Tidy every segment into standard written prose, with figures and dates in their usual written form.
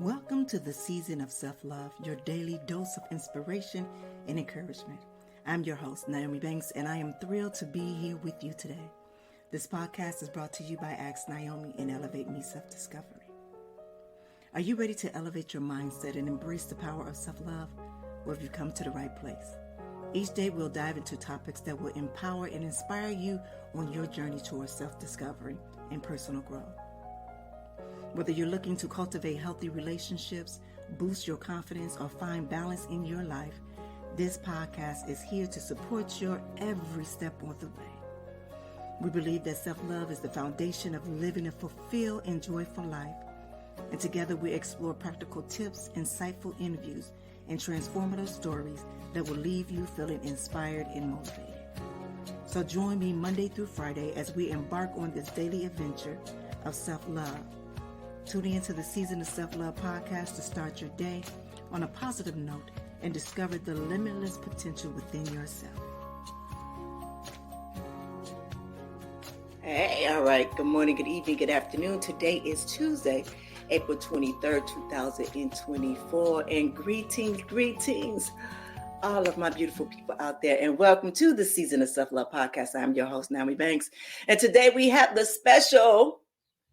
Welcome to the season of self-love, your daily dose of inspiration and encouragement. I'm your host, Nyomi, and I am thrilled to be here with you today. This podcast is brought to you by Ask Nyomi and Elevate Me Self-Discovery. Are you ready to elevate your mindset and embrace the power of self-love? Well, you've come to the right place. Each day we'll dive into topics that will empower and inspire you on your journey towards self-discovery and personal growth. Whether you're looking to cultivate healthy relationships, boost your confidence, or find balance in your life, this podcast is here to support your every step on the way. We believe that self-love is the foundation of living a fulfilled and joyful life. And together we explore practical tips, insightful interviews, and transformative stories that will leave you feeling inspired and motivated. So join me Monday through Friday as we embark on this daily adventure of self-love. Tune into the Season of Self-Love podcast to start your day on a positive note and discover the limitless potential within yourself. Hey, all right. Good morning, good evening, good afternoon. Today is Tuesday, April 23rd, 2024. And greetings, all of my beautiful people out there. And welcome to the Season of Self-Love podcast. I'm your host, Nyomi Banks. And today we have the special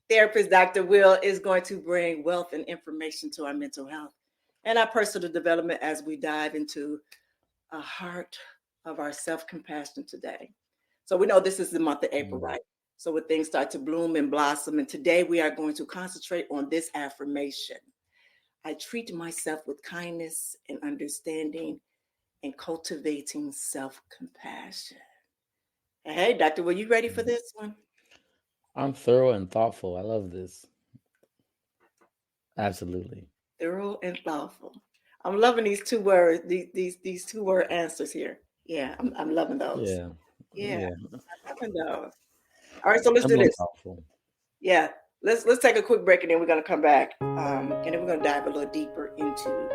therapist, Dr. Will, is going to bring wealth and information to our mental health and our personal development as we dive into a heart of our self-compassion today. So we know this is the month of April, right? So when things start to bloom and blossom, and today we are going to concentrate on this affirmation. I treat myself with kindness and understanding and cultivating self-compassion. Hey, Dr. Will, you ready for this one? I'm thorough and thoughtful. I love this. Absolutely. Thorough and thoughtful. I'm loving these two words, these two word answers here. Yeah, I'm loving those. Yeah. I'm loving those. All right, so let's do this. Thoughtful. Yeah, let's take a quick break and then we're gonna come back. And then we're gonna dive a little deeper into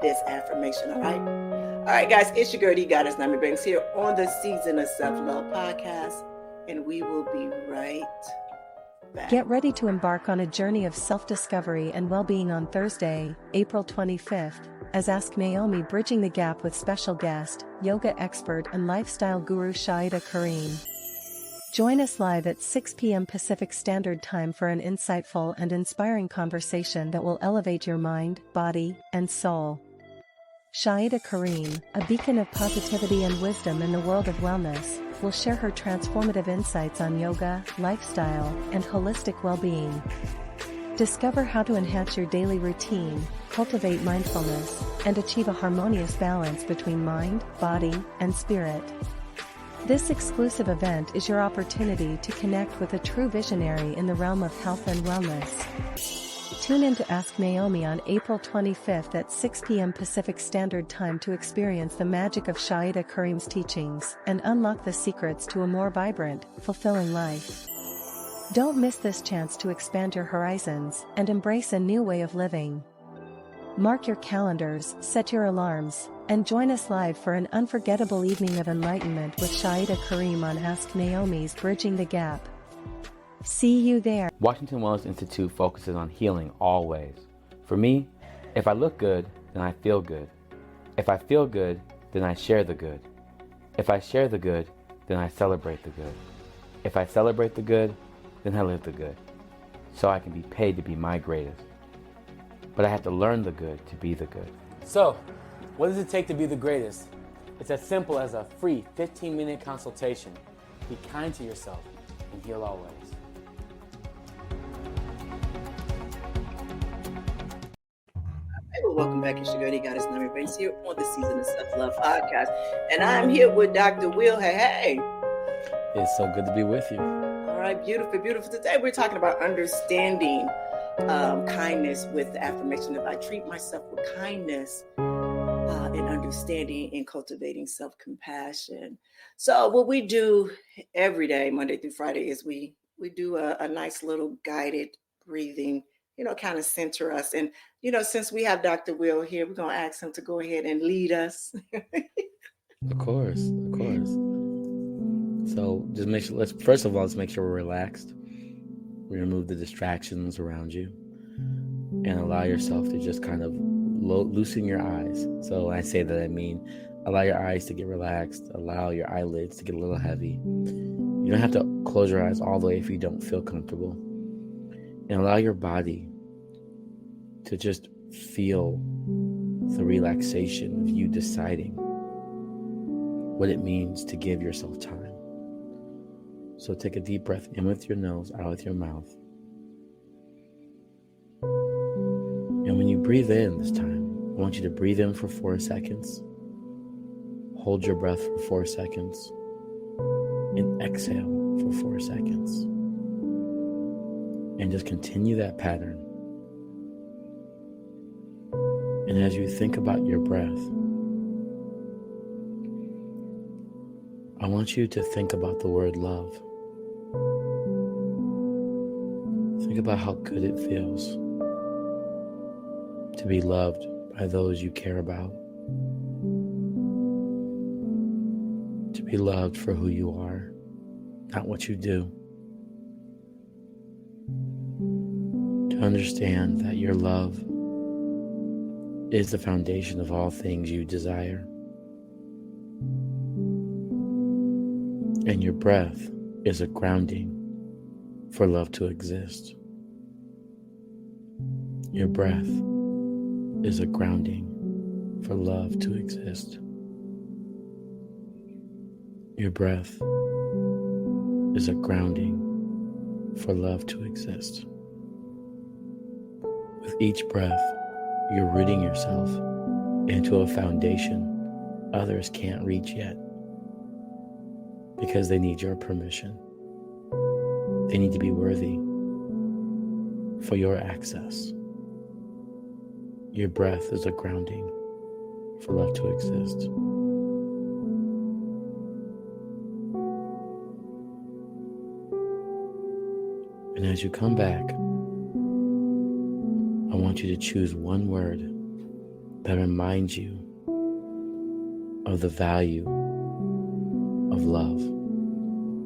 this affirmation. All right, guys, it's your girl D Goddess Nyomi Banks here on the Season of Self-Love podcast, and we will be right back. Get ready to embark on a journey of self-discovery and well-being on Thursday, April 25th, as Ask Nyomi bridging the gap with special guest, yoga expert and lifestyle guru Shahida Kareem. Join us live at 6 p.m. Pacific Standard Time for an insightful and inspiring conversation that will elevate your mind, body, and soul. Shahida Kareem, a beacon of positivity and wisdom in the world of wellness, will share her transformative insights on yoga, lifestyle, and holistic well-being. Discover how to enhance your daily routine, cultivate mindfulness, and achieve a harmonious balance between mind, body, and spirit. This exclusive event is your opportunity to connect with a true visionary in the realm of health and wellness. Tune in to Ask Nyomi on April 25th at 6 p.m. Pacific Standard Time to experience the magic of Shahida Kareem's teachings and unlock the secrets to a more vibrant, fulfilling life. Don't miss this chance to expand your horizons and embrace a new way of living. Mark your calendars, set your alarms, and join us live for an unforgettable evening of enlightenment with Shahida Kareem on Ask Nyomi's Bridging the Gap. See you there. Washington Wellness Institute focuses on healing always. For me, if I look good, then I feel good. If I feel good, then I share the good. If I share the good, then I celebrate the good. If I celebrate the good, then I live the good. So I can be paid to be my greatest. But I have to learn the good to be the good. So, what does it take to be the greatest? It's as simple as a free 15-minute consultation. Be kind to yourself and heal always. Welcome back. It's your girl, D Goddess Nyomi Banks here on the Season of Self-Love podcast. And I'm here with Dr. Will. Hey. It's so good to be with you. All right, beautiful. Today we're talking about understanding kindness with the affirmation that I treat myself with kindness and understanding and cultivating self-compassion. So what we do every day, Monday through Friday, is we do a nice little guided breathing, kind of center us. And, since we have Dr. Will here, we're going to ask him to go ahead and lead us. Of course. So just let's make sure we're relaxed. We remove the distractions around you. and allow yourself to just kind of loosen your eyes. So when I say that, I mean allow your eyes to get relaxed, allow your eyelids to get a little heavy. You don't have to close your eyes all the way if you don't feel comfortable. And allow your body to just feel the relaxation of you deciding what it means to give yourself time. So take a deep breath in with your nose, out with your mouth. And when you breathe in this time, I want you to breathe in for 4 seconds. Hold your breath for 4 seconds. And exhale for 4 seconds. And just continue that pattern. And as you think about your breath, I want you to think about the word love. Think about how good it feels to be loved by those you care about. To be loved for who you are, not what you do. To understand that your love is the foundation of all things you desire. And your breath is a grounding for love to exist. Your breath is a grounding for love to exist. Your breath is a grounding for love to exist. With each breath, you're rooting yourself into a foundation others can't reach yet because they need your permission. They need to be worthy for your access. Your breath is a grounding for love to exist. And as you come back, I want you to choose one word that reminds you of the value of love,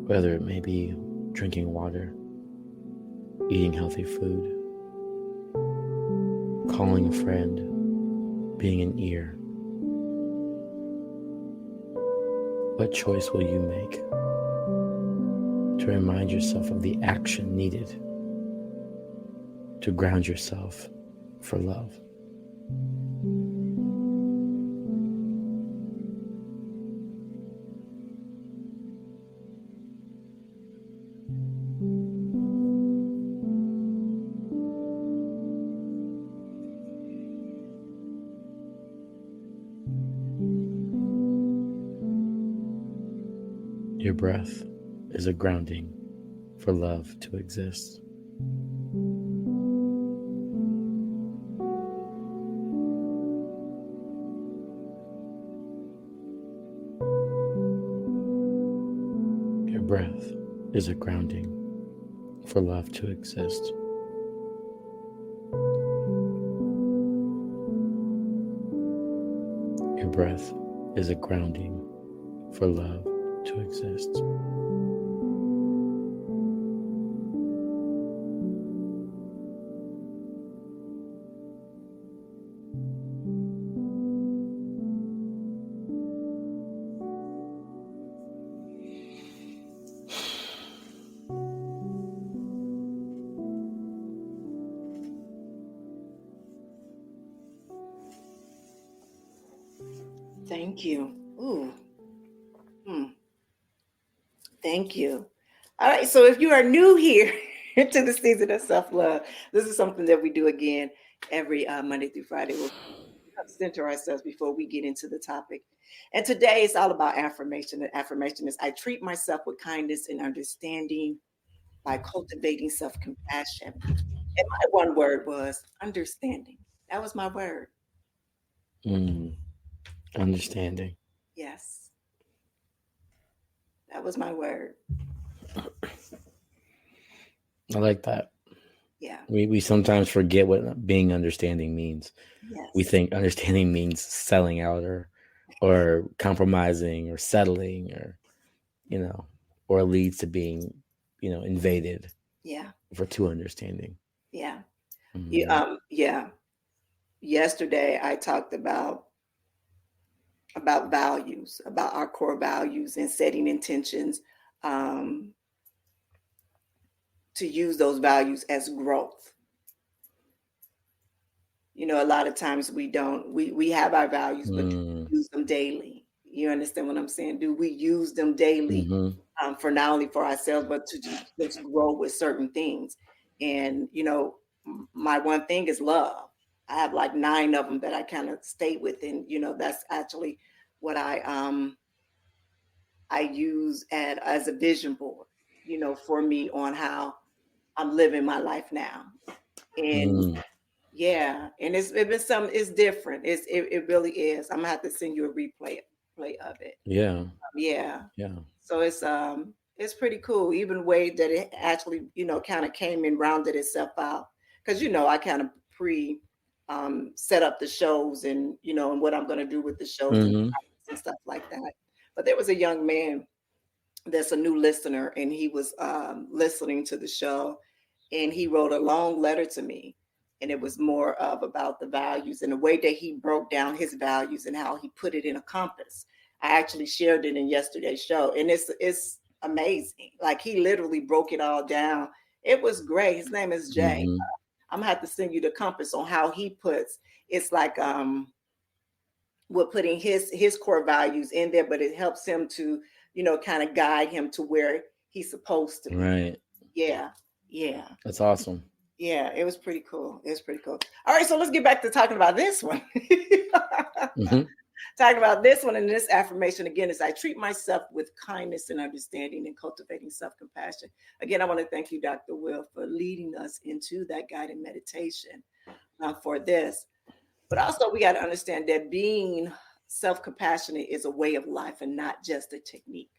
whether it may be drinking water, eating healthy food, calling a friend, being an ear. What choice will you make to remind yourself of the action needed to ground yourself for love? Your breath is a grounding for love to exist. Your breath is a grounding for love to exist. Your breath is a grounding for love to exist. Thank you. Ooh. Thank you. All right. So if you are new here to the season of self-love, this is something that we do again every Monday through Friday. We'll center ourselves before we get into the topic. And today it's all about affirmation. The affirmation is I treat myself with kindness and understanding by cultivating self-compassion. And my one word was understanding. That was my word. Understanding. Yes. That was my word. I like that. Yeah. We sometimes forget what being understanding means. Yes. We think understanding means selling out or compromising or settling or leads to being, invaded. Yeah. For true understanding. Yeah. Yeah. Yesterday I talked about values, about our core values and setting intentions um, to use those values as growth. A lot of times we have our values, but do Mm. we use them daily? You understand what I'm saying? Do we use them daily Mm-hmm. for not only for ourselves, but to just grow with certain things? And, my one thing is love. I have like 9 of them that I kind of stay with. And, that's actually what I use as a vision board, for me on how I'm living my life now. And Mm. yeah, and it's different. It really is. I'm gonna have to send you a play of it. Yeah. Yeah. Yeah. So it's pretty cool. Even the way that it actually, kind of came and rounded itself out. Because I kind of pre set up the shows and and what I'm gonna do with the shows Mm-hmm. and stuff like that. But there was a young man that's a new listener, and he was listening to the show, and he wrote a long letter to me, and it was more of about the values and the way that he broke down his values and how he put it in a compass. I actually shared it in yesterday's show, and it's amazing. Like, he literally broke it all down. It was great. His name is Jay. Mm-hmm. I'm gonna have to send you the compass on how he puts. It's like with putting his core values in there, but it helps him to kind of guide him to where he's supposed to be. Right. Yeah, yeah, That's awesome. yeah. It was pretty cool. It was pretty cool. All right, so let's get back to talking about this one. Mm-hmm. Talking about this one, and this affirmation again is: I treat myself with kindness and understanding and cultivating self-compassion. Again, I want to thank you, Dr. Will, for leading us into that guided meditation for this. But also, we got to understand that being self-compassionate is a way of life and not just a technique.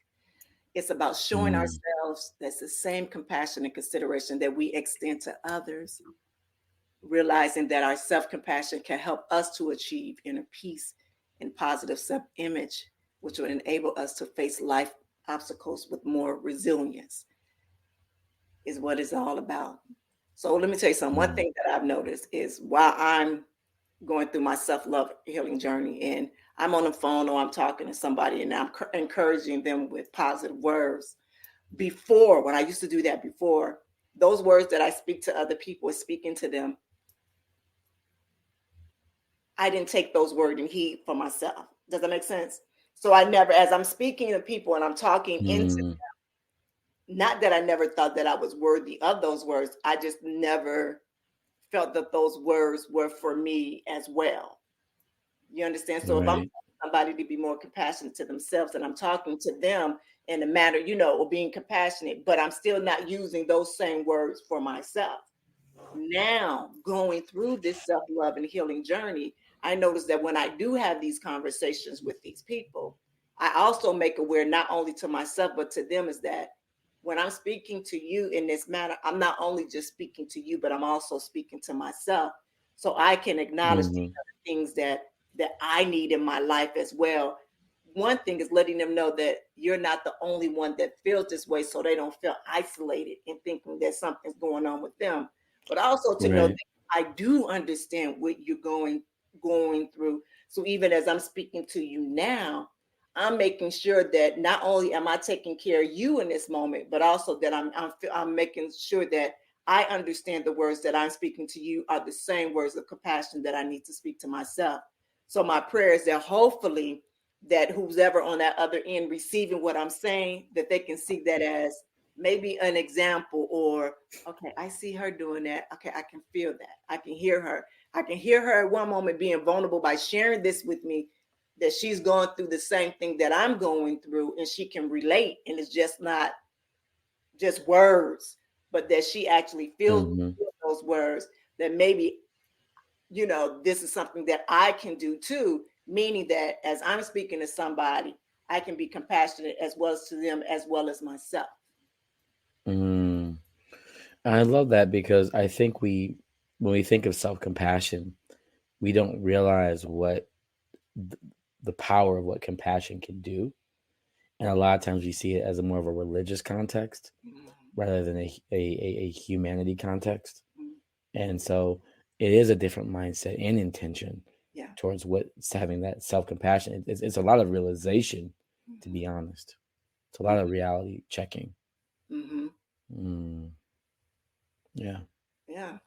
It's about showing Mm. ourselves that's the same compassion and consideration that we extend to others, realizing that our self-compassion can help us to achieve inner peace and positive self-image, which will enable us to face life obstacles with more resilience, is what it's all about. So let me tell you something. One Mm. thing that I've noticed is while I'm going through my self-love healing journey and I'm on the phone or I'm talking to somebody and I'm encouraging them with positive words. Before, when I used to do that before, those words that I speak to other people, speaking to them, I didn't take those words and heed for myself. Does that make sense? So I never, as I'm speaking to people and I'm talking into, Mm. not that I never thought that I was worthy of those words, I just never felt that those words were for me as well. You understand? So if I'm Right. telling somebody to be more compassionate to themselves and I'm talking to them in a manner, or being compassionate, but I'm still not using those same words for myself. Now, going through this self love and healing journey, I notice that when I do have these conversations with these people, I also make aware not only to myself, but to them is that when I'm speaking to you in this manner, I'm not only just speaking to you, but I'm also speaking to myself. So I can acknowledge the Mm-hmm. other things that I need in my life as well. One thing is letting them know that you're not the only one that feels this way, so they don't feel isolated and thinking that something's going on with them, but also to know that Right. I do understand what you're going through. So even as I'm speaking to you now, I'm making sure that not only am I taking care of you in this moment, but also that I'm making sure that I understand the words that I'm speaking to you are the same words of compassion that I need to speak to myself. So my prayer is that hopefully that who's ever on that other end receiving what I'm saying, that they can see that as maybe an example, or okay, I see her doing that. Okay, I can feel that. I can hear her. I can hear her at one moment being vulnerable by sharing this with me, that she's going through the same thing that I'm going through, and she can relate. And it's just not just words, but that she actually feels Mm-hmm. those words, that maybe, this is something that I can do too. Meaning that as I'm speaking to somebody, I can be compassionate as well as to them as well as myself. Mm. I love that because I think when we think of self-compassion, we don't realize what th- the power of what compassion can do. And a lot of times we see it as a more of a religious context Mhm. rather than a humanity context. And so it is a different mindset and intention Yeah. towards what's having that self-compassion. It's a lot of realization, to be honest. It's a lot of reality checking. Mm-hmm. Yeah. Yeah.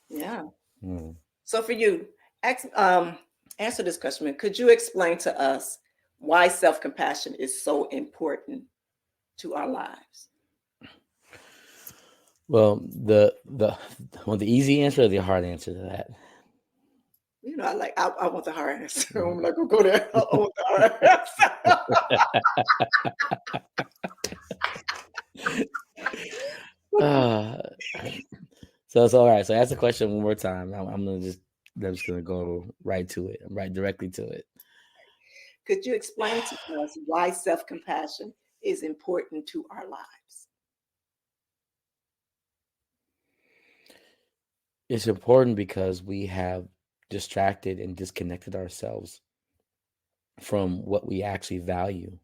Yeah. Mm. So for you, answer this question. Could you explain to us why self-compassion is so important to our lives? Well, the easy answer or the hard answer to that? You know, I want the hard answer. I'm not gonna go there. I want the hard answer. So it's all right. So ask the question one more time. I'm just gonna go right to it. Right directly to it. Could you explain to us why self-compassion is important to our lives? It's important because we have distracted and disconnected ourselves from what we actually value,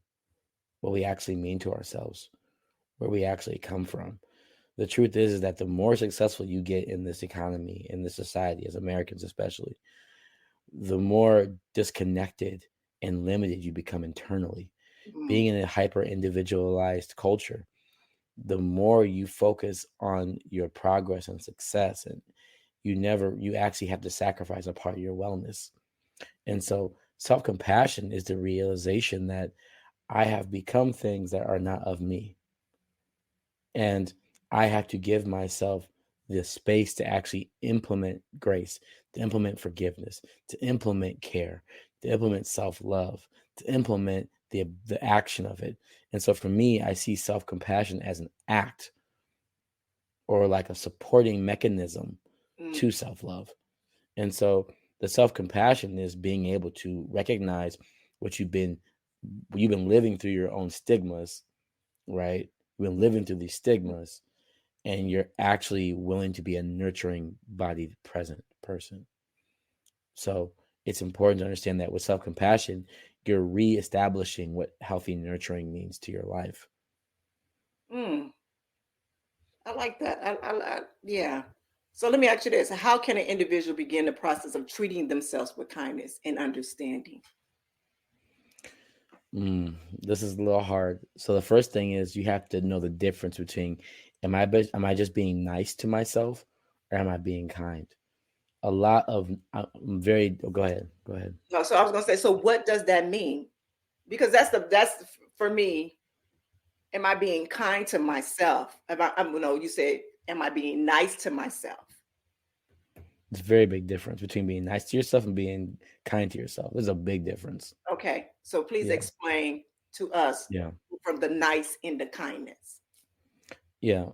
what we actually mean to ourselves, where we actually come from. The truth is that the more successful you get in this economy, in this society, as Americans especially, the more disconnected and limited you become internally. Being in a hyper individualized culture, the more you focus on your progress and success, and you actually have to sacrifice a part of your wellness. And so self-compassion is the realization that I have become things that are not of me. And I have to give myself the space to actually implement grace, to implement forgiveness, to implement care, to implement self-love, to implement the action of it. And so for me, I see self-compassion as an act or like a supporting mechanism to self-love. And so the self-compassion is being able to recognize what you've been living through your own stigmas, right? You've been living through these stigmas, and you're actually willing to be a nurturing, bodied, present person. So it's important to understand that with self-compassion, you're reestablishing what healthy nurturing means to your life. I like that. Yeah. So let me ask you this. How can an individual begin the process of treating themselves with kindness and understanding? This is a little hard. So the first thing is you have to know the difference between am I just being nice to myself, or am I being kind? A lot of go ahead. No, so I was gonna say, so what does that mean? Because that's for me. Am I being kind to myself? You said, am I being nice to myself? It's a very big difference between being nice to yourself and being kind to yourself. There's a big difference. Okay, so please Yeah. explain to us Yeah. from the nice into kindness. Yeah.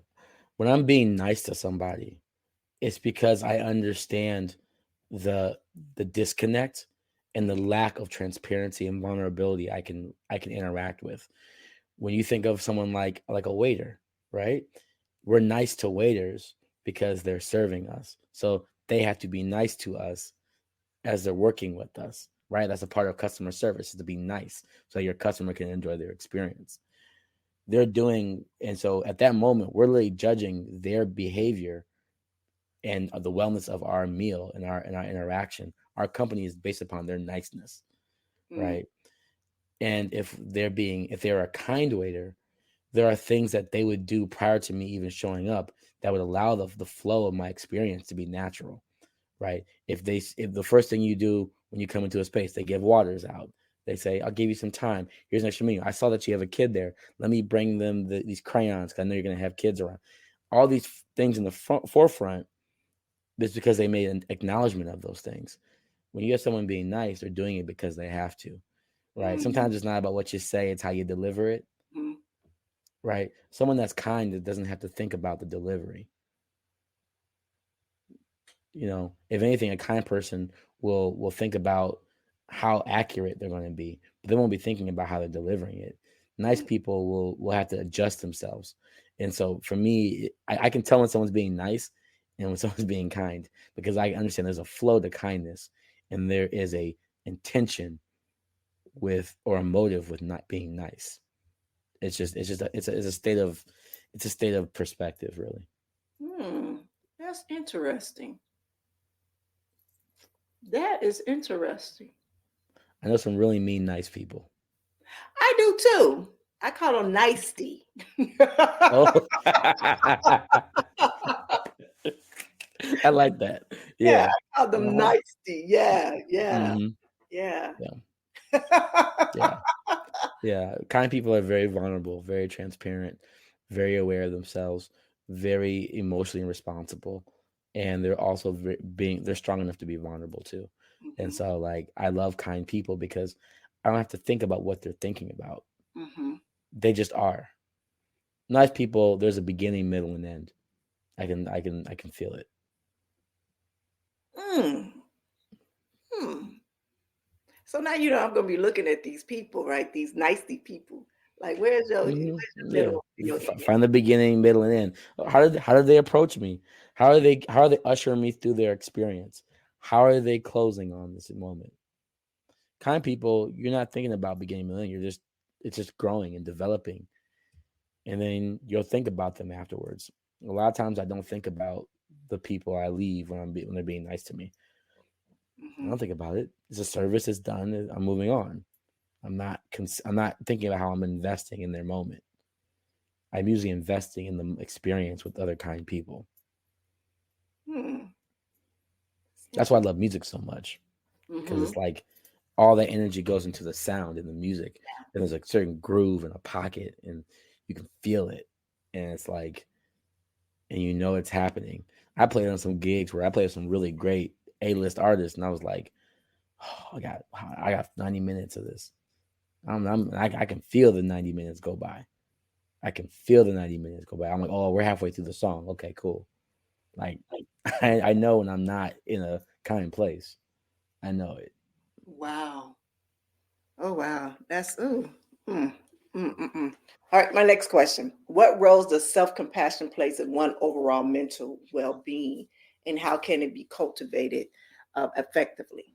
When I'm being nice to somebody, it's because I understand the disconnect and the lack of transparency and vulnerability I can interact with. When you think of someone like a waiter, right? We're nice to waiters because they're serving us. So they have to be nice to us as they're working with us, right? That's a part of customer service, is to be nice so your customer can enjoy their experience. And so at that moment, we're really judging their behavior and the wellness of our meal and our interaction. Our company is based upon their niceness, right? And if they're a kind waiter, there are things that they would do prior to me even showing up that would allow the flow of my experience to be natural, right? If the first thing you do when you come into a space, they give waters out. They say, I'll give you some time. Here's an extra menu. I saw that you have a kid there. Let me bring them these crayons, because I know you're going to have kids around. All these things in the forefront, it's because they made an acknowledgement of those things. When you have someone being nice, they're doing it because they have to, right? Sometimes it's not about what you say, it's how you deliver it, right? Someone that's kind, that doesn't have to think about the delivery. If anything, a kind person will think about how accurate they're going to be, but they won't be thinking about how they're delivering it. Nice people will have to adjust themselves. And so for me, I can tell when someone's being nice and when someone's being kind, because I understand there's a flow to kindness, and there is a intention with, or a motive with, not being nice. It's a state of perspective, really. That's interesting. That is interesting. I know some really mean, nice people. I do too. I call them nicety. Oh, I like that. Yeah, Yeah. I call them Uh-huh. nicety. Yeah, yeah, Hmm. yeah. Yeah. Yeah. Yeah. Kind people are very vulnerable, very transparent, very aware of themselves, very emotionally responsible, and they're also they're strong enough to be vulnerable too. And Hmm. so, like, I love kind people because I don't have to think about what they're thinking about. Hmm. They just are. Nice people, there's a beginning, middle, and end. I can feel it. Mm. Hmm. So now I'm gonna be looking at these people, right? These nicety people. Like, where's your Yeah, middle and you your end? find the beginning, middle, and end. How did they approach me? How are they ushering me through their experience? How are they closing on this moment? Kind people, you're not thinking about beginning, middle, end. It's just growing and developing, and then you'll think about them afterwards. A lot of times, I don't think about the people I leave when they're being nice to me. I Hmm. don't think about it. It's a service. It's done. I'm moving on. I'm not thinking about how I'm investing in their moment. I'm usually investing in the experience with other kind people. Hmm. That's why I love music so much, because Hmm. it's like all that energy goes into the sound and the music, and there's a certain groove and a pocket, and you can feel it, and it's like, and it's happening. I played on some gigs where I played with some really great A-list artists, and I was like, oh, I got 90 minutes of this. I can feel the 90 minutes go by. I can feel the 90 minutes go by. I'm like, oh, we're halfway through the song. Okay, cool. Like, I know when I'm not in a kind place. I know it. Wow. Oh wow. That's ooh. Mm. Mm-mm-mm. All right, my next question. What roles does self-compassion plays in one overall mental well-being, and how can it be cultivated effectively?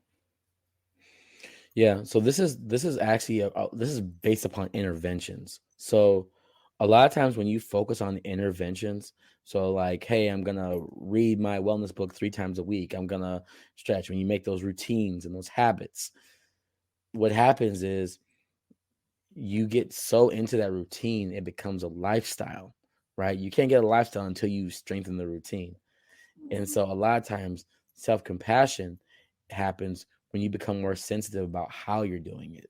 Yeah. So this is actually this is based upon interventions. So a lot of times when you focus on interventions, so like, hey, I'm gonna read my wellness book 3 times a week. I'm gonna stretch. When you make those routines and those habits, what happens is you get so into that routine, it becomes a lifestyle, right? You can't get a lifestyle until you strengthen the routine. And Mhm. so a lot of times self-compassion happens when you become more sensitive about how you're doing it,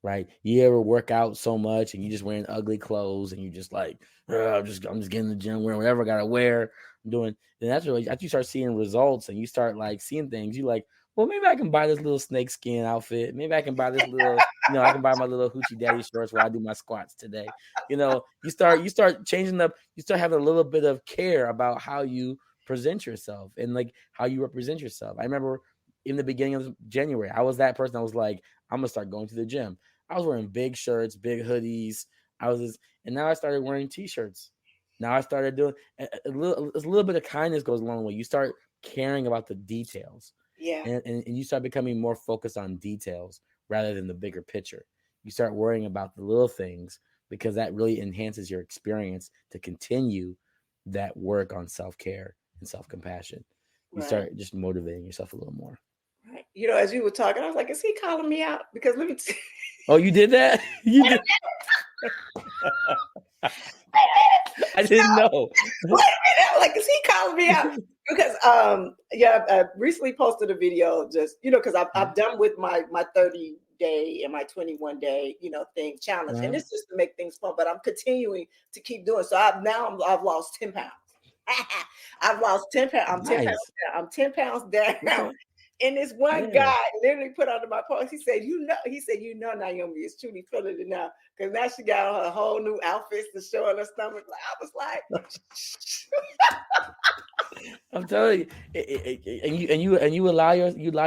right? You ever work out so much and you just wearing ugly clothes and you just like, I'm just getting in the gym, wearing whatever I gotta wear. I'm doing, and that's really after you start seeing results and you start like seeing things, you like, well, maybe I can buy this little snake skin outfit. Maybe I can buy this little, I can buy my little hoochie daddy shorts while I do my squats today. You start changing up, you start having a little bit of care about how you present yourself and like how you represent yourself. I remember in the beginning of January, I was that person. I was like, I'm gonna start going to the gym. I was wearing big shirts, big hoodies. And now I started wearing t-shirts. Now I started doing a little bit of kindness goes a long way. You start caring about the details, Yeah. and you start becoming more focused on details rather than the bigger picture. You start worrying about the little things because that really enhances your experience to continue that work on self-care and self-compassion. You Right. start just motivating yourself a little more. Right. As you were talking, I was like, is he calling me out? Because let me Oh, you did that? You did. I didn't know. wait a minute. Like, is he calling me out? Because yeah, I recently posted a video just, because I've done with my 30-day and my 21-day, thing challenge. And Uh-huh. it's just to make things fun, but I'm continuing to keep doing. So I've lost 10 pounds. I've lost 10 pounds. I'm 10 pounds Nice. down. I'm 10 pounds down. Okay. And this one Yeah. guy literally put under my post, he said, Naomi is truly feeling it now. Because now she got on her whole new outfits to show her stomach. Like, I was like, I'm telling you, and you allow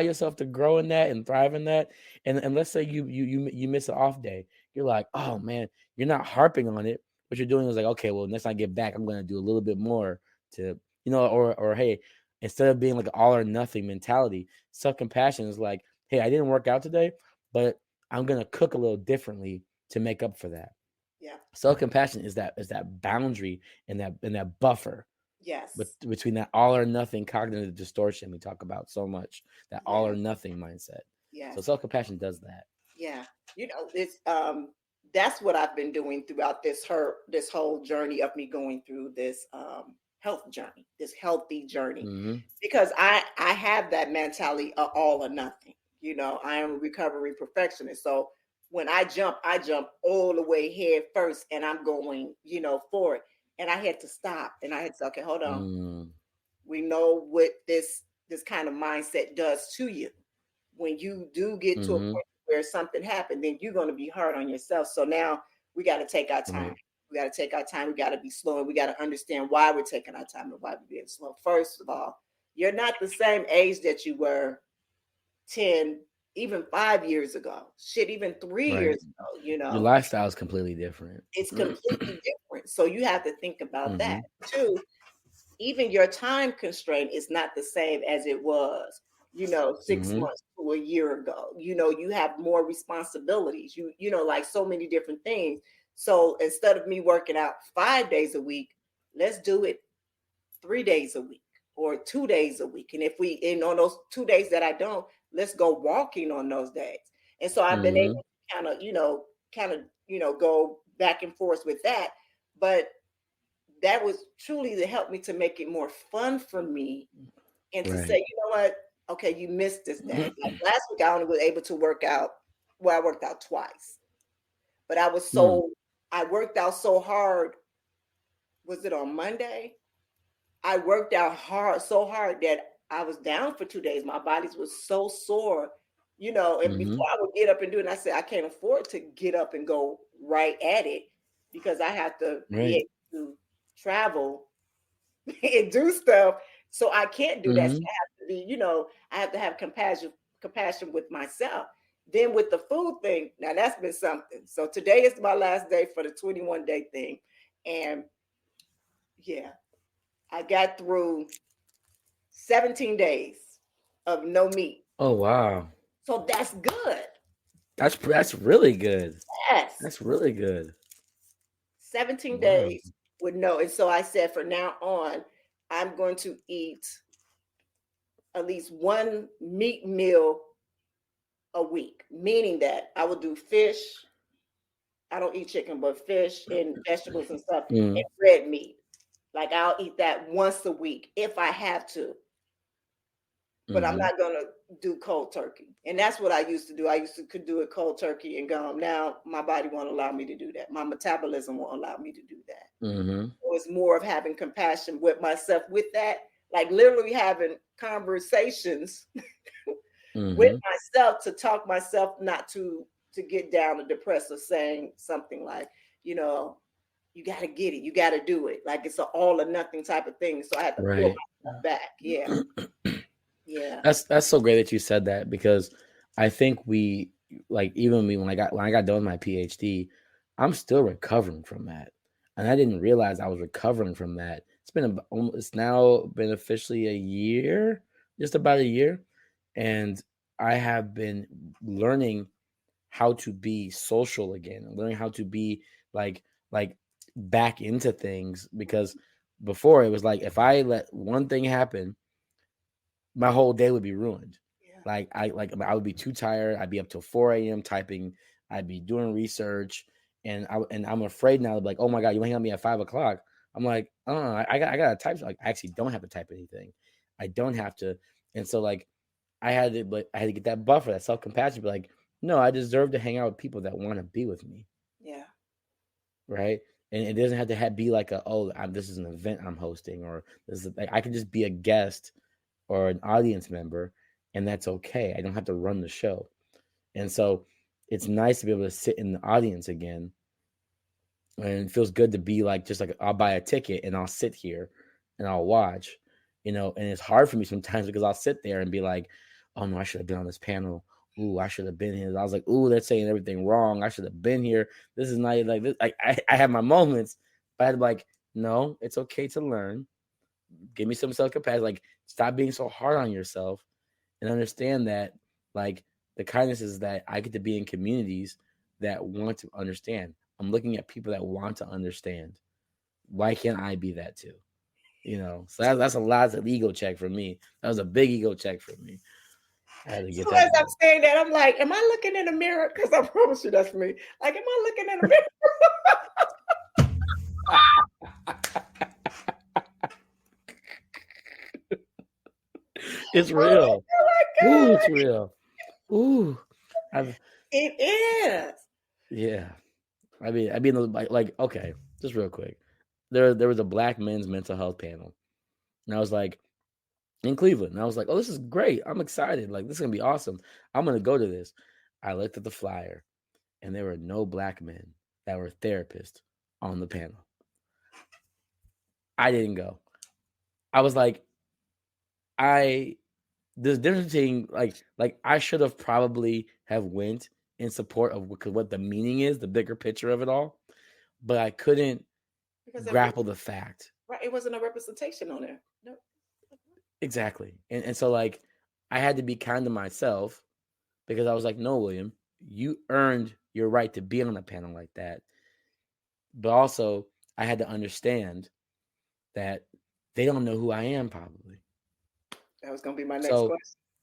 yourself to grow in that and thrive in that, and let's say you miss an off day, you're like, oh man, you're not harping on it. What you're doing is like, okay, well, next time I get back, I'm gonna do a little bit more to, or hey, instead of being like an all or nothing mentality, self compassion is like, hey, I didn't work out today, but I'm gonna cook a little differently to make up for that. yeah, Self compassion is that boundary and that buffer Yes. But between that all or nothing cognitive distortion we talk about so much, that all or nothing mindset. Yes. So self-compassion does that. Yeah. It's that's what I've been doing throughout this whole journey of me going through this health journey, this healthy journey. Mm-hmm. Because I have that mentality of all or nothing. I am a recovery perfectionist. So when I jump all the way head first and I'm going, for it. And I had to stop and I had to say, okay, hold on. Mm. We know what this kind of mindset does to you. When you do get to a Mm-hmm. point where something happened, then you're going to be hard on yourself. So now we got to take our time. Right. We got to take our time. We got to be slow, and we got to understand why we're taking our time and why we're being slow. First of all, you're not the same age that you were 10, even 5 years ago. Shit, even 3 Right. years ago, Your lifestyle is completely different. It's completely different. So you have to think about Mm-hmm. that. Two, even your time constraint is not the same as it was, 6 Mm-hmm. months to a year ago. You have more responsibilities, like so many different things. So instead of me working out 5 days a week, let's do it 3 days a week or 2 days a week. And if on those 2 days that I don't, let's go walking on those days. And so I've been able to go back and forth with that. But that was truly to help me to make it more fun for me and to say, you know what? Okay, you missed this day. Like last week, I only was able to work out. Well, I worked out twice, but I worked out so hard. Was it on Monday? I worked out so hard that I was down for 2 days. My body was so sore, and before I would get up and do it, and I said, I can't afford to get up and go right at it because I have to be able to travel and do stuff. So I can't do that. So I have to be, I have to have compassion with myself. Then with the food thing, now that's been something. So today is my last day for the 21-day thing. And yeah, I got through 17 days of no meat. Oh wow. So that's good. That's really good. Yes. That's really good. 17 Wow. days with no. And so I said, from now on, I'm going to eat at least one meat meal a week, meaning that I will do fish. I don't eat chicken, but fish and vegetables and stuff, and red meat. Like I'll eat that once a week if I have to. But I'm not gonna do cold turkey. And that's what I used to do. I could do it cold turkey and gum. Now my body won't allow me to do that. My metabolism won't allow me to do that. So it's more of having compassion with myself with that, like literally having conversations with myself to talk myself not to get down or depressed or saying something like, you got to get it, you got to do it. Like it's an all or nothing type of thing. So I had to pull myself back. Yeah. Yeah. That's so great that you said that, because I think we, like, even me when I got done with my PhD, I'm still recovering from that, and I didn't realize I was recovering from that. It's now been officially a year, just about a year, and I have been learning how to be social again, learning how to be like back into things, because before it was like if I let one thing happen, my whole day would be ruined. Yeah. I would be too tired. I'd be up till 4 a.m. typing. I'd be doing research, and I'm afraid now. Like, oh my god, you hang on me at 5 o'clock. I'm like, oh, I gotta type. Like, I actually don't have to type anything. I don't have to. And so like, I had to get that buffer, that self compassion. Be like, no, I deserve to hang out with people that want to be with me. Yeah. Right. And it doesn't have to be like this is an event I'm hosting, or this is like, I can just be a guest or an audience member, and that's okay. I don't have to run the show. And so it's nice to be able to sit in the audience again. And it feels good to be like, just like, I'll buy a ticket and I'll sit here and I'll watch, and it's hard for me sometimes because I'll sit there and be like, oh no, I should have been on this panel. Ooh, I should have been here. I was like, ooh, they're saying everything wrong. I should have been here. This is not like this. I have my moments, but I had to be like, no, it's okay to learn. Give me some self-compassion. Like, stop being so hard on yourself, and understand that, like, the kindness is that I get to be in communities that want to understand. I'm looking at people that want to understand. Why can't I be that too? So that's a lot of ego check for me. That was a big ego check for me. I had to get So that. as I'm saying that, I'm like, am I looking in the mirror? Because I promise you that's me. Like, am I looking in the mirror? It's real. Oh Ooh, it's real. Ooh, it is. Yeah. I mean, like, okay, just real quick. There was a Black men's mental health panel, and I was like, in Cleveland, and I was like, oh, this is great. I'm excited. Like, this is gonna be awesome. I'm gonna go to this. I looked at the flyer, and there were no Black men that were therapists on the panel. I didn't go. I was like, there's difference between like I should have probably have went in support of what the meaning is, the bigger picture of it all, but I couldn't grapple the fact. Right, it wasn't a representation on there. No. Exactly, and so like I had to be kind to myself because I was like, no, William, you earned your right to be on a panel like that, but also I had to understand that they don't know who I am probably. That was going to be my next question.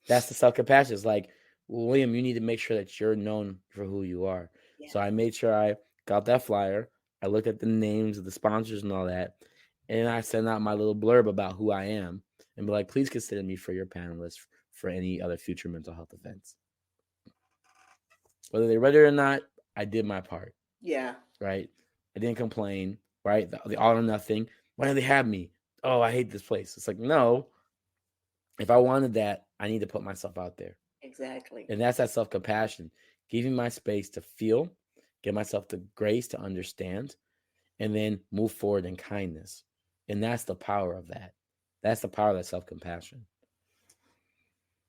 That's the self-compassion. It's like, William, you need to make sure that you're known for who you are. Yeah. So I made sure I got that flyer. I looked at the names of the sponsors and all that. And I sent out my little blurb about who I am and be like, please consider me for your panelist for any other future mental health events. Whether they read it or not, I did my part. Yeah. Right? I didn't complain. Right? The all or nothing. Why do they have me? Oh, I hate this place. It's like, no. If I wanted that, I need to put myself out there. Exactly. And that's that self-compassion, giving my space to feel, give myself the grace to understand, and then move forward in kindness. And that's the power of that. That's the power of that self-compassion.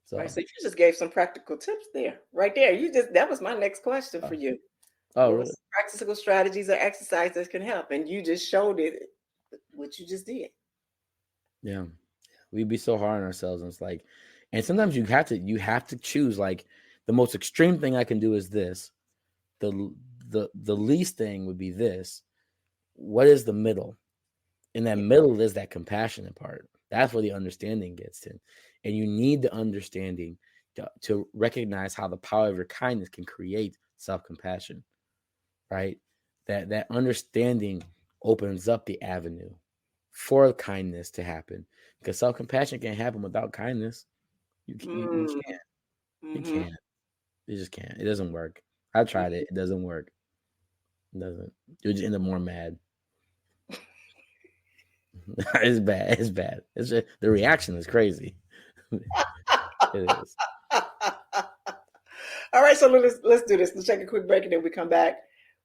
So you just gave some practical tips there. Right there. That was my next question for you. Oh, really? Practical strategies or exercises can help. And you just showed it, what you just did. Yeah. We'd be so hard on ourselves. And it's like, and sometimes you have to choose, like, the most extreme thing I can do is this. The least thing would be this. What is the middle? In that middle is that compassionate part. That's where the understanding gets in. And you need the understanding to recognize how the power of your kindness can create self-compassion, right? That understanding opens up the avenue for kindness to happen. Because self-compassion can't happen without kindness. You can't. Mm-hmm. You can't. You just can't. It doesn't work. I tried it. It doesn't work. It doesn't. You just end up more mad. It's bad. It's bad. It's just, the reaction is crazy. It is. All right, so let's do this. Let's take a quick break and then we come back.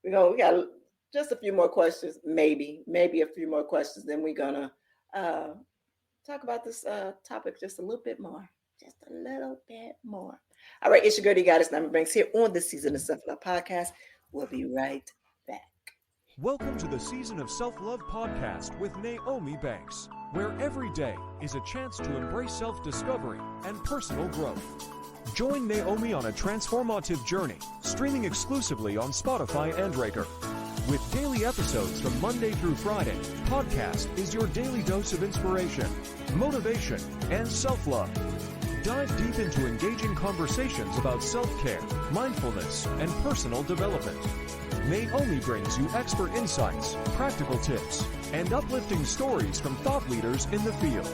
We got just a few more questions, maybe a few more questions. Then we're gonna talk about this topic just a little bit more. Just a little bit more. All right, it's your girl, Goddess Nyomi Banks here on the Season of Self-Love podcast. We'll be right back. Welcome to the Season of Self-Love podcast with Nyomi Banks, where every day is a chance to embrace self-discovery and personal growth. Join Nyomi on a transformative journey, streaming exclusively on Spotify and Breaker. With daily episodes from Monday through Friday, podcast is your daily dose of inspiration, motivation, and self-love. Dive deep into engaging conversations about self-care, mindfulness, and personal development. Nyomi brings you expert insights, practical tips, and uplifting stories from thought leaders in the field.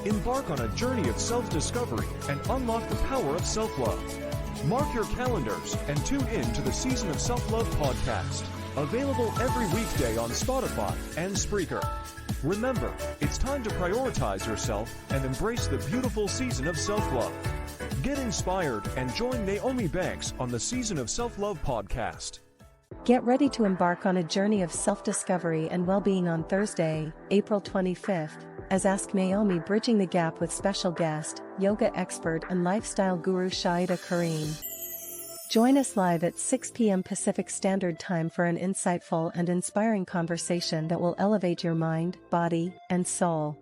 Embark on a journey of self-discovery and unlock the power of self-love. Mark your calendars and tune in to the Season of Self-Love podcast. Available every weekday on Spotify and Spreaker. Remember, it's time to prioritize yourself and embrace the beautiful season of self-love. Get inspired and join Nyomi Banks on the Season of Self-Love podcast. Get ready to embark on a journey of self-discovery and well-being on Thursday, April 25th, as Ask Nyomi bridging the gap with special guest, yoga expert and lifestyle guru Shaida Kareem. Join us live at 6 p.m. Pacific Standard Time for an insightful and inspiring conversation that will elevate your mind, body, and soul.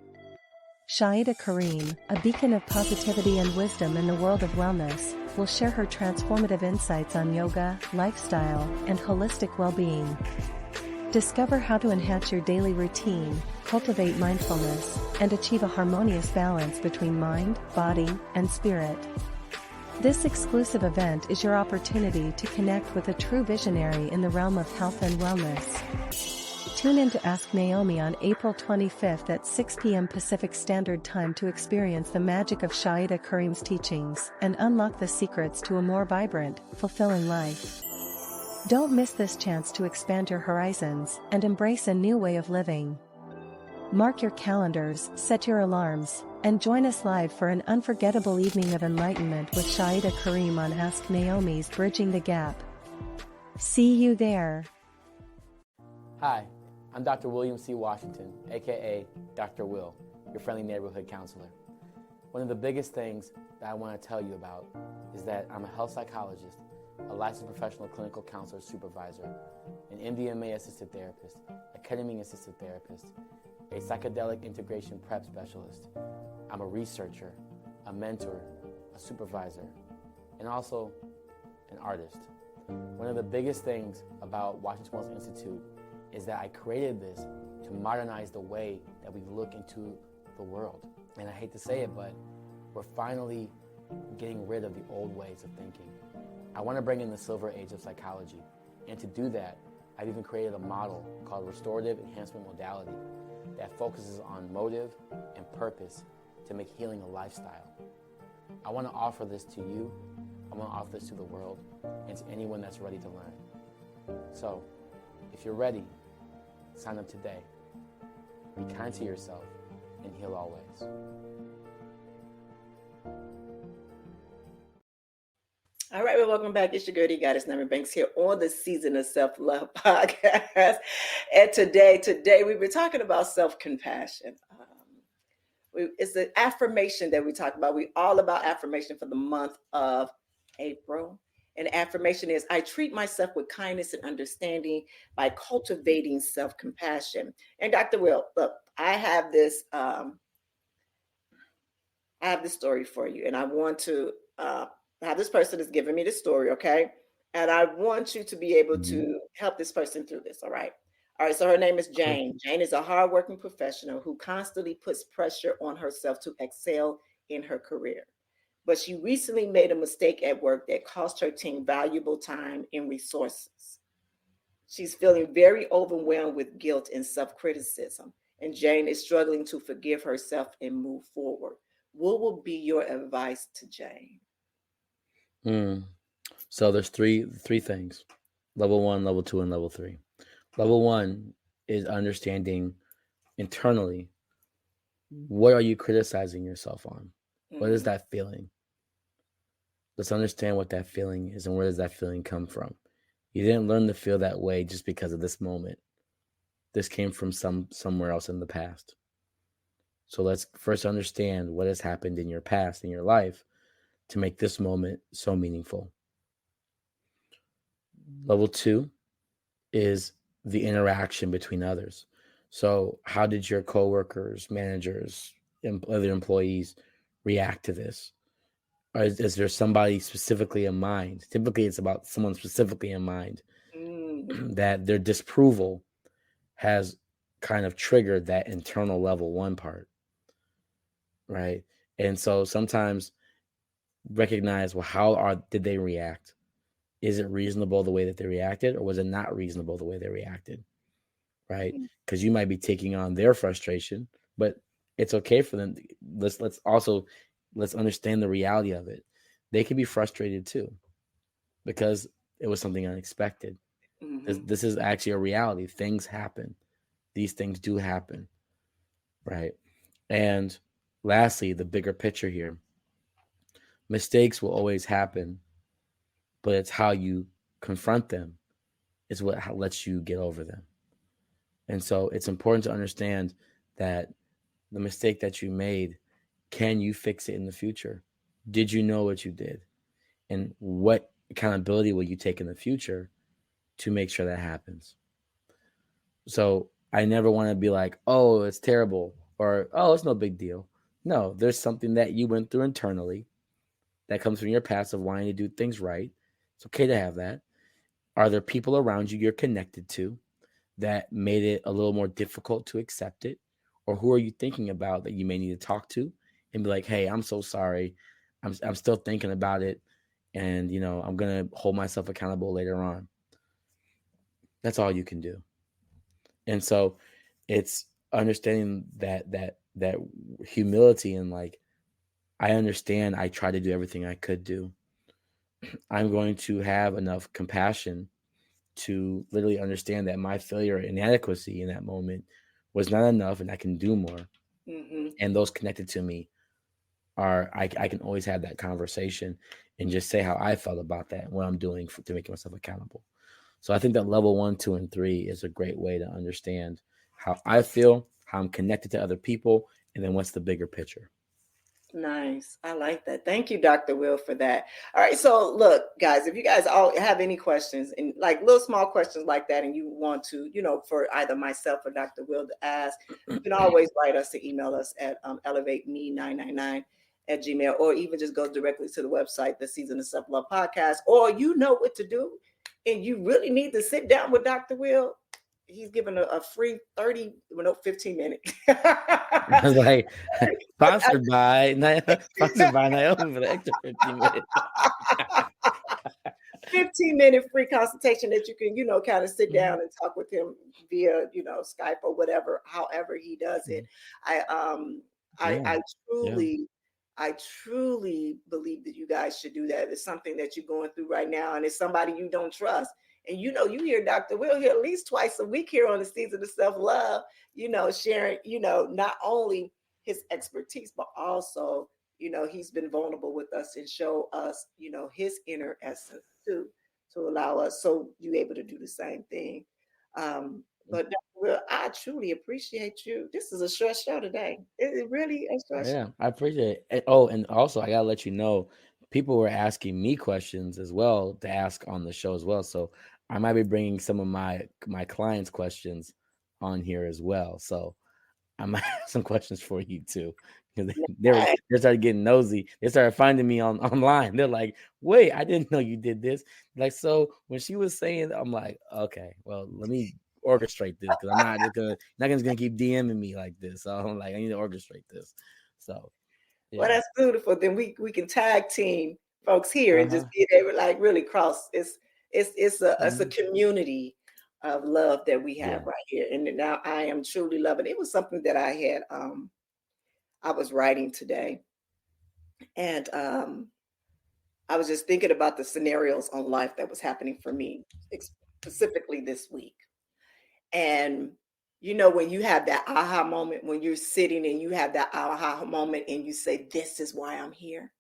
Shaida Kareem, a beacon of positivity and wisdom in the world of wellness, will share her transformative insights on yoga, lifestyle, and holistic well-being. Discover how to enhance your daily routine, cultivate mindfulness, and achieve a harmonious balance between mind, body, and spirit. This exclusive event is your opportunity to connect with a true visionary in the realm of health and wellness. Tune in to Ask Nyomi on April 25th at 6 p.m. Pacific Standard Time to experience the magic of Shaida Karim's teachings and unlock the secrets to a more vibrant, fulfilling life. Don't miss this chance to expand your horizons and embrace a new way of living. Mark your calendars, set your alarms, and join us live for an unforgettable evening of enlightenment with Shaida Karim on Ask Nyomi's Bridging the Gap. See you there. Hi, I'm Dr. William C. Washington, aka Dr. Will, your friendly neighborhood counselor. One of the biggest things that I want to tell you about is that I'm a health psychologist, a licensed professional clinical counselor supervisor, an MDMA assisted therapist, a ketamine assisted therapist, a psychedelic integration prep specialist. I'm a researcher, a mentor, a supervisor, and also an artist. One of the biggest things about Washington Wellness Institute is that I created this to modernize the way that we look into the world. And I hate to say it, but we're finally getting rid of the old ways of thinking. I want to bring in the silver age of psychology. And to do that, I've even created a model called restorative enhancement modality that focuses on motive and purpose to make healing a lifestyle. I want to offer this to you. I want to offer this to the world and to anyone that's ready to learn. So, if you're ready, sign up today. Be kind to yourself and heal always. All right, well, welcome back. It's your girl, Goddess Nyomi Banks here on the Season of Self-Love podcast. And today we've been talking about self-compassion. It's the affirmation that we talk about. We're all about affirmation for the month of April. And affirmation is, I treat myself with kindness and understanding by cultivating self-compassion. And Dr. Will, look, I have this story for you, and I want to have this person is giving me the story, okay? And I want you to be able to help this person through this, all right? All right, so her name is Jane. Jane is a hardworking professional who constantly puts pressure on herself to excel in her career. But she recently made a mistake at work that cost her team valuable time and resources. She's feeling very overwhelmed with guilt and self-criticism, and Jane is struggling to forgive herself and move forward. What will be your advice to Jane? So there's three things: level 1, level 2, and level 3. Level 1 is understanding internally, what are you criticizing yourself on? What is that feeling? Let's understand what that feeling is and where does that feeling come from. You didn't learn to feel that way just because of this moment. This came from somewhere else in the past. So let's first understand what has happened in your past, in your life, to make this moment so meaningful. Level 2 is the interaction between others. So how did your coworkers, managers, other employees react to this? Or is there somebody specifically in mind? Typically, it's about someone specifically in mind that their disapproval has kind of triggered that internal level 1 part, right? And so sometimes recognize, well, did they react? Is it reasonable the way that they reacted, or was it not reasonable the way they reacted, right? Because you might be taking on their frustration, but it's okay for them. Let's understand the reality of it. They can be frustrated too, because it was something unexpected. This is actually a reality. Things happen. These things do happen, right? And lastly, the bigger picture here. Mistakes will always happen, but it's how you confront them is what lets you get over them. And so it's important to understand that the mistake that you made, can you fix it in the future? Did you know what you did? And what accountability will you take in the future to make sure that happens? So I never want to be like, oh, it's terrible, or, oh, it's no big deal. No, there's something that you went through internally that comes from your past of wanting to do things right. It's okay to have that. Are there people around you you're connected to that made it a little more difficult to accept it? Or who are you thinking about that you may need to talk to and be like, hey, I'm so sorry. I'm still thinking about it. And, I'm going to hold myself accountable later on. That's all you can do. And so it's understanding that humility and like, I understand I tried to do everything I could do. I'm going to have enough compassion to literally understand that my failure and inadequacy in that moment was not enough and I can do more. Mm-hmm. And those connected to me I can always have that conversation and just say how I felt about that and what I'm doing to make myself accountable. So I think that level 1, 2, and 3 is a great way to understand how I feel, how I'm connected to other people, and then what's the bigger picture. Nice. I like that. Thank you, Dr. Will, for that. All right. So look, guys, if you guys all have any questions and like little small questions like that, and you want to, for either myself or Dr. Will to ask, you can always write us to email us at elevateme999@gmail, or even just go directly to the website, the Season of Self Love Podcast, or you know what to do. And you really need to sit down with Dr. Will. He's given a free 15 minutes. I was like, sponsored by Nyomi for the extra 15 minutes. 15-minute free consultation that you can, kind of sit down and talk with him via, Skype or whatever, however he does it. I truly believe that you guys should do that. It's something that you're going through right now, and it's somebody you don't trust. And you hear Dr. Will here at least twice a week here on the Season of Self-Love, sharing, not only his expertise, but also, he's been vulnerable with us and show us, his inner essence too, to allow us so you're able to do the same thing. But Dr. Will, I truly appreciate you. This is a short show today. It really is a short show. Yeah, I appreciate it. Oh, and also I gotta let you know, people were asking me questions as well to ask on the show as well. So I might be bringing some of my clients' questions on here as well. So I might have some questions for you too. They started getting nosy. They started finding me online. They're like, "Wait, I didn't know you did this." Like, so when she was saying, I'm like, "Okay, well, let me orchestrate this because I'm not just gonna keep DMing me like this." So I'm like, I need to orchestrate this. So, yeah. Well, that's beautiful. Then we can tag team folks here and just be able to like really cross. It's a community of love that we have right here, and now I am truly loving it. It was something that I had I was writing today, and I was just thinking about the scenarios on life that was happening for me specifically this week. And when you have that aha moment, when you're sitting and you have that aha moment and you say, this is why I'm here.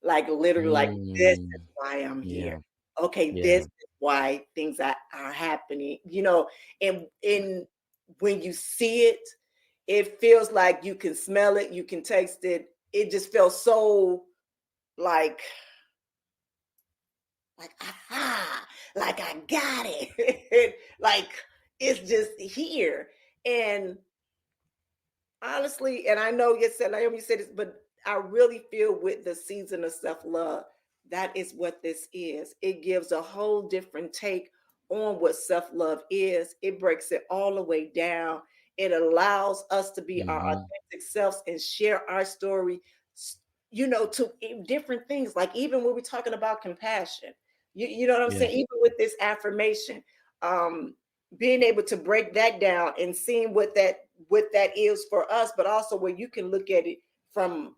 Like literally, like this is why I'm here. Okay, this is why things are happening, and when you see it, it feels like you can smell it, you can taste it. It just feels so like aha, like I got it. Like it's just here. And honestly, and I know Naomi said this, but I really feel with the Season of Self-Love, that is what this is. It gives a whole different take on what self-love is. It breaks it all the way down. It allows us to be our authentic selves and share our story, to different things. Like even when we're talking about compassion, you know what I'm saying? Even with this affirmation, being able to break that down and seeing what that is for us, but also where you can look at it from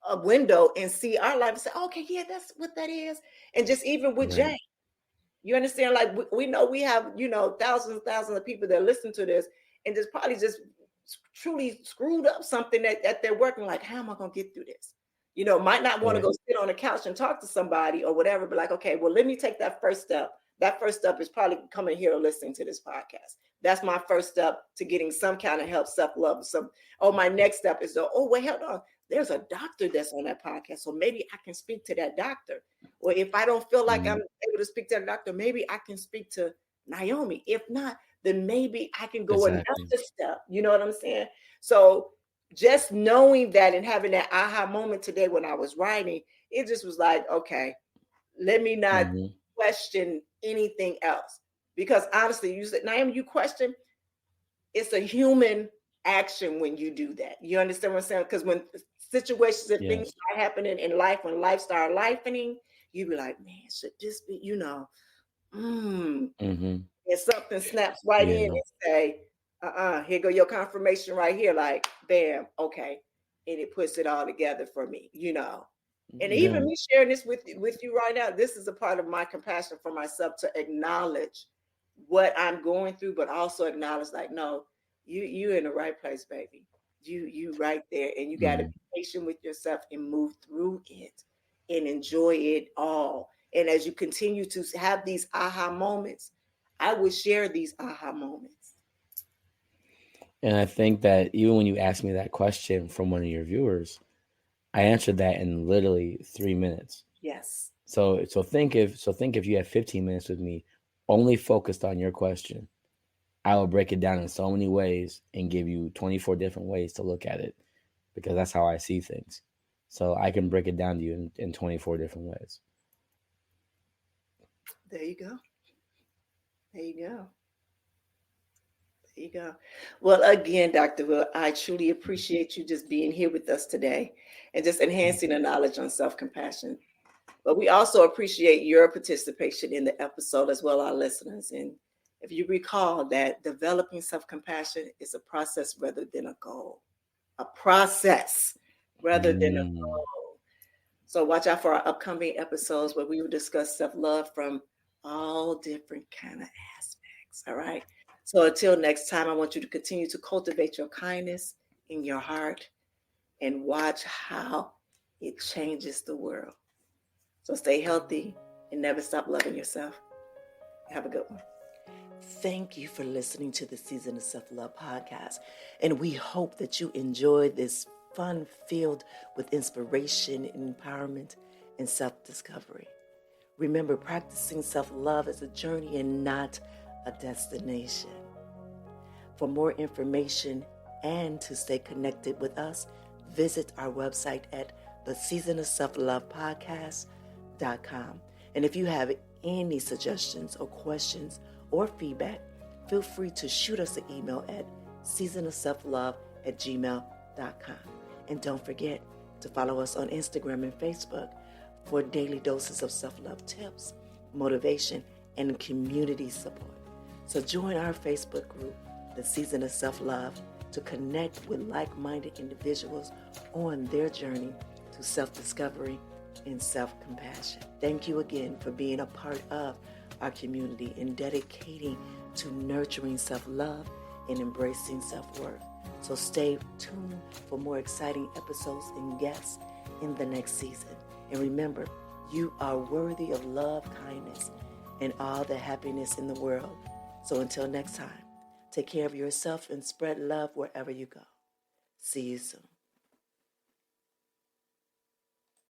a window and see our life and say, okay, yeah, that's what that is. And just even with Jay, you understand? Like we know we have, thousands and thousands of people that listen to this and just probably just truly screwed up something that they're working like, how am I going to get through this? Might not want to go sit on the couch and talk to somebody or whatever, but like, okay, well, let me take that first step. That first step is probably coming here and listening to this podcast. That's my first step to getting some kind of help, self-love. My next step is wait, hold on. There's a doctor that's on that podcast. So maybe I can speak to that doctor. Or if I don't feel like I'm able to speak to that doctor, maybe I can speak to Nyomi. If not, then maybe I can go another step. You know what I'm saying? So just knowing that and having that aha moment today when I was writing, it just was like, okay, let me not question anything else. Because honestly, you said, Naomi, you question, it's a human action when you do that. You understand what I'm saying? Because when situations and things Yes. are happening in life, when life start lifening, you be like, man, should this be, mm. Mm-hmm. And something snaps right in Yeah. and say, here go your confirmation right here, like, bam, okay. And it puts it all together for me. And Yeah. even me sharing this with you right now, this is a part of my compassion for myself to acknowledge what I'm going through, but also acknowledge, like, no, you in the right place, baby. You right there, and you got to Mm-hmm. be patient with yourself and move through it and enjoy it all. And as you continue to have these aha moments, I would share these aha moments. And I think that even when you asked me that question from one of your viewers, I answered that in literally 3 minutes. Yes. So think if you have 15 minutes with me, only focused on your question, I will break it down in so many ways and give you 24 different ways to look at it, because that's how I see things. So I can break it down to you in 24 different ways. There you go. There you go. There you go. Well, again, Dr. Will, I truly appreciate you just being here with us today and just enhancing the knowledge on self-compassion. But we also appreciate your participation in the episode as well, our listeners. And if you recall that developing self-compassion is a process rather than a goal. A process rather than a Mm. goal. So watch out for our upcoming episodes where we will discuss self-love from all different kind of aspects. All right. So until next time, I want you to continue to cultivate your kindness in your heart and watch how it changes the world. So stay healthy and never stop loving yourself. Have a good one. Thank you for listening to the Season of Self-Love podcast. And we hope that you enjoyed this fun filled with inspiration, empowerment, and self-discovery. Remember, practicing self-love is a journey and not a destination. For more information and to stay connected with us, visit our website at theseasonofselflovepodcast.com. And if you have any suggestions or questions or feedback, feel free to shoot us an email at seasonofselflove@gmail.com. And don't forget to follow us on Instagram and Facebook for daily doses of self-love tips, motivation, and community support. So join our Facebook group, The Season of Self-Love, to connect with like-minded individuals on their journey to self-discovery and self-compassion. Thank you again for being a part of our community and dedicating to nurturing self-love and embracing self-worth. So stay tuned for more exciting episodes and guests in the next season. And remember, you are worthy of love, kindness, and all the happiness in the world. So until next time, take care of yourself and spread love wherever you go. See you soon.